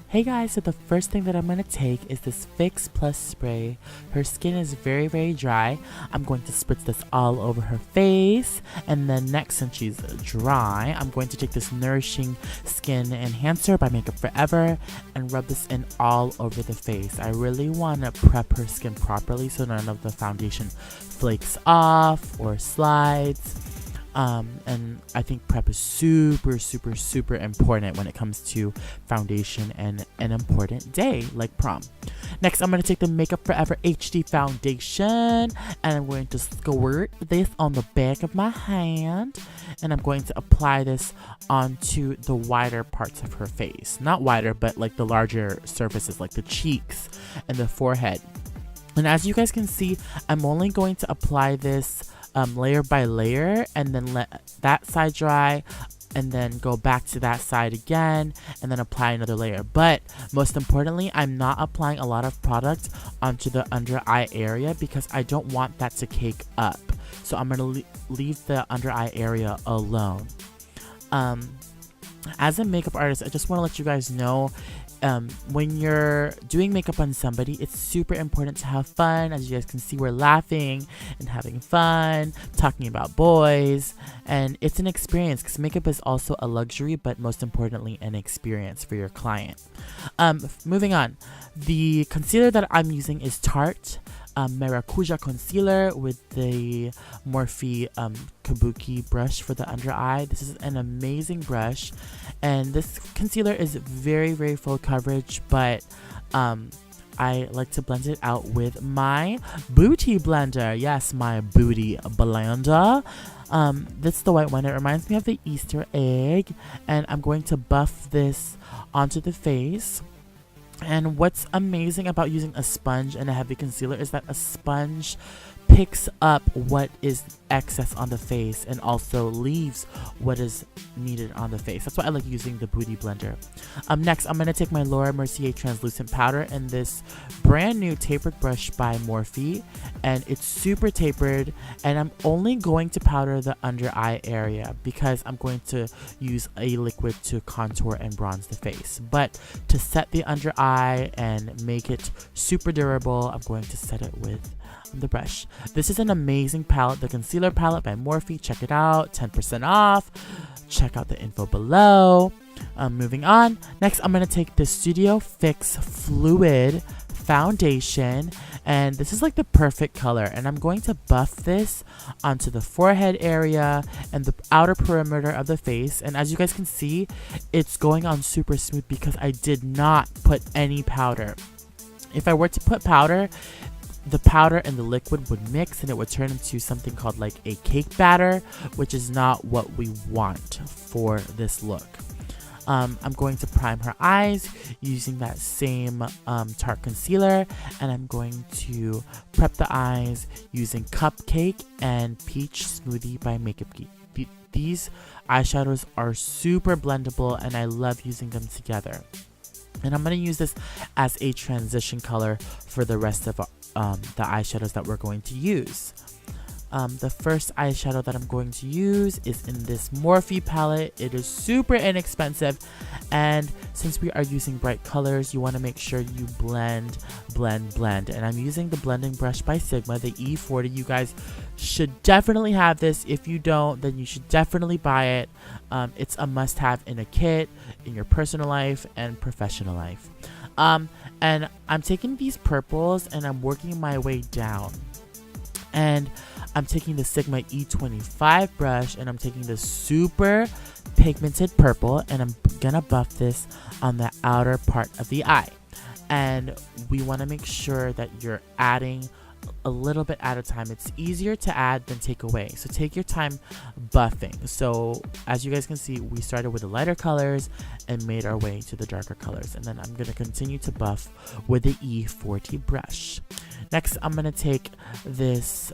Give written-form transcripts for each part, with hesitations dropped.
Hey guys, so the first thing that I'm going to take is this Fix Plus spray. Her skin is very, very dry. I'm going to spritz this all over her face. And then next, since she's dry, I'm going to take this Nourishing Skin Enhancer by Makeup Forever and rub this in all over the face. I really want to prep her skin properly so none of the foundation flakes off or slides. And I think prep is super, super, super important when it comes to foundation and an important day like prom. Next, I'm going to take the Makeup Forever HD foundation and I'm going to squirt this on the back of my hand and I'm going to apply this onto the wider parts of her face. Not wider, but like the larger surfaces like the cheeks and the forehead. And as you guys can see, I'm only going to apply this layer by layer and then let that side dry and then go back to that side again and then apply another layer. But most importantly, I'm not applying a lot of product onto the under eye area because I don't want that to cake up. So I'm going to leave the under eye area alone. As a makeup artist, I just want to let you guys know when you're doing makeup on somebody, it's super important to have fun. As you guys can see, we're laughing and having fun, talking about boys, and it's an experience because makeup is also a luxury, but most importantly, an experience for your client. Moving on, the concealer that I'm using is Tarte Maracuja Concealer with the Morphe Kabuki brush for the under eye. This is an amazing brush and this concealer is very, very full coverage, but I like to blend it out with my booty blender. Yes, my booty blender. This is the white one. It reminds me of the Easter egg and I'm going to buff this onto the face. And what's amazing about using a sponge and a heavy concealer is that a sponge picks up what is excess on the face and also leaves what is needed on the face. That's why I like using the booty blender. Next, I'm going to take my Laura Mercier translucent powder and this brand new tapered brush by Morphe, and it's super tapered and I'm only going to powder the under eye area because I'm going to use a liquid to contour and bronze the face. But to set the under eye and make it super durable, I'm going to set it with the brush. This is an amazing palette, the concealer palette by Morphe. Check it out, 10% off. Check out the info below. Moving on. Next, I'm going to take the Studio Fix Fluid foundation and this is like the perfect color and I'm going to buff this onto the forehead area and the outer perimeter of the face, and as you guys can see, it's going on super smooth because I did not put any powder. If I were to put powder, the powder and the liquid would mix and it would turn into something called like a cake batter, which is not what we want for this look. I'm going to prime her eyes using that same Tarte concealer, and I'm going to prep the eyes using Cupcake and Peach Smoothie by Makeup Geek. These eyeshadows are super blendable and I love using them together. And I'm going to use this as a transition color for the rest of the eyeshadows that we're going to use. The first eyeshadow that I'm going to use is in this Morphe palette. It is super inexpensive, and since we are using bright colors, you want to make sure you blend. And I'm using the blending brush by Sigma, the E40. You guys should definitely have this. If you don't, then you should definitely buy it. It's a must-have in a kit, in your personal life and professional life. And I'm taking these purples and I'm working my way down. And I'm taking the Sigma E25 brush and I'm taking the super pigmented purple and I'm gonna buff this on the outer part of the eye. And we want to make sure that you're adding a little bit at a time. It's easier to add than take away, so take your time buffing. So as you guys can see, we started with the lighter colors and made our way to the darker colors, and then I'm going to continue to buff with the E40 brush. Next, I'm going to take this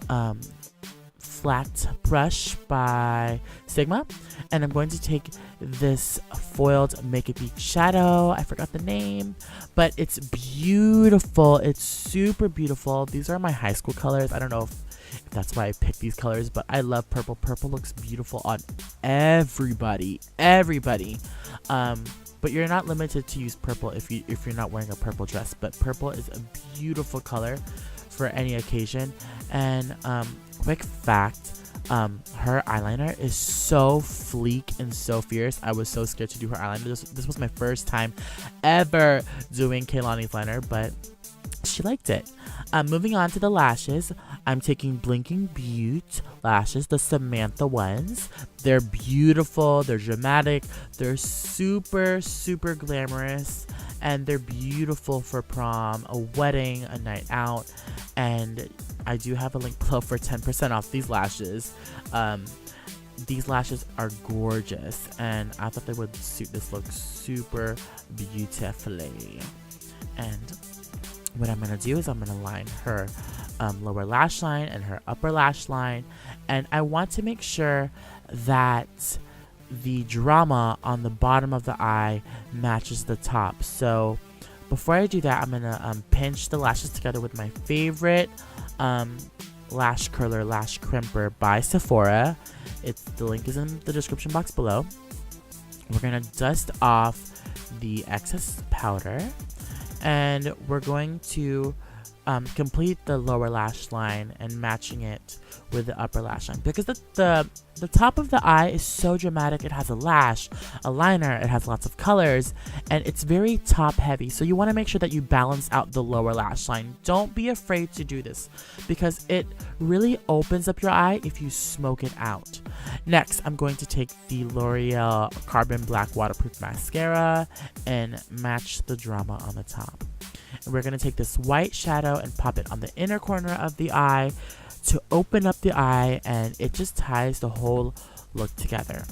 flat brush by Sigma, and I'm going to take this foiled Makeup Geek shadow. I forgot the name, but it's beautiful. It's super beautiful. These are my high school colors. I don't know if that's why I picked these colors, but I love purple. Purple looks beautiful on everybody. but you're not limited to use purple if you're not wearing a purple dress. But purple is a beautiful color for any occasion. And quick fact, her eyeliner is so fleek and so fierce. I was so scared to do her eyeliner. This was my first time ever doing Kehlani's liner, but she liked it. Moving on to the lashes, I'm taking Blinking Beauty lashes, the Samantha ones. They're beautiful, they're dramatic, they're super glamorous, and they're beautiful for prom, a wedding, a night out. And I do have a link below for 10% off these lashes. These lashes are gorgeous, and I thought they would suit this look super beautifully. And what I'm going to do is I'm going to line her lower lash line and her upper lash line. And I want to make sure that the drama on the bottom of the eye matches the top. So before I do that, I'm going to pinch the lashes together with my favorite lash curler, lash crimper by Sephora. The link is in the description box below. We're going to dust off the excess powder. And we're going to complete the lower lash line and matching it with the upper lash line. Because the top of the eye is so dramatic. It has a lash, a liner, it has lots of colors, and it's very top heavy. So you want to make sure that you balance out the lower lash line. Don't be afraid to do this because it really opens up your eye if you smoke it out. Next, I'm going to take the L'Oreal Carbon Black Waterproof Mascara and match the drama on the top. And we're going to take this white shadow and pop it on the inner corner of the eye to open up the eye, and it just ties the whole look together.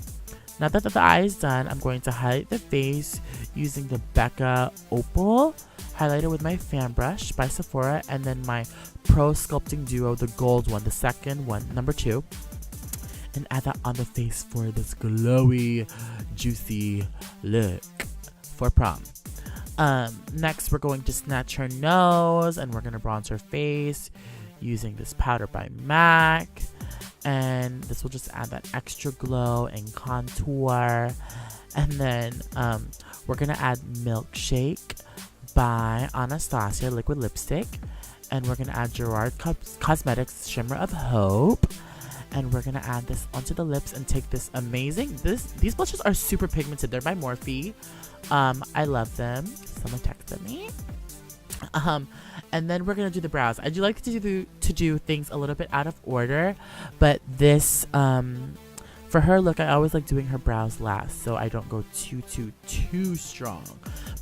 Now that the eye is done, I'm going to highlight the face using the Becca Opal highlighter with my fan brush by Sephora, and then my Pro Sculpting Duo, the gold one, the second one, number 2. And add that on the face for this glowy, juicy look for prom. Next, we're going to snatch her nose and we're going to bronze her face using this powder by MAC. And this will just add that extra glow and contour. And then we're going to add Milkshake by Anastasia liquid lipstick. And we're going to add Gerard Cosmetics Shimmer of Hope. And we're going to add this onto the lips and take this amazing... These blushes are super pigmented. They're by Morphe. I love them. Someone texted me. And then we're going to do the brows. I do like to do things a little bit out of order. But this... for her look, I always like doing her brows last, so I don't go too strong.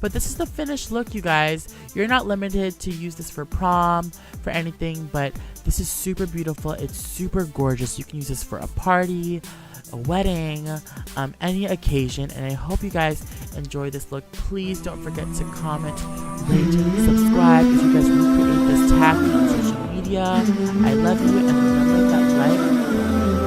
But this is the finished look, you guys. You're not limited to use this for prom, for anything, but this is super beautiful. It's super gorgeous. You can use this for a party, a wedding, any occasion, and I hope you guys enjoy this look. Please don't forget to comment, rate, subscribe if you guys recreate this, tag me on social media. I love you, and remember that life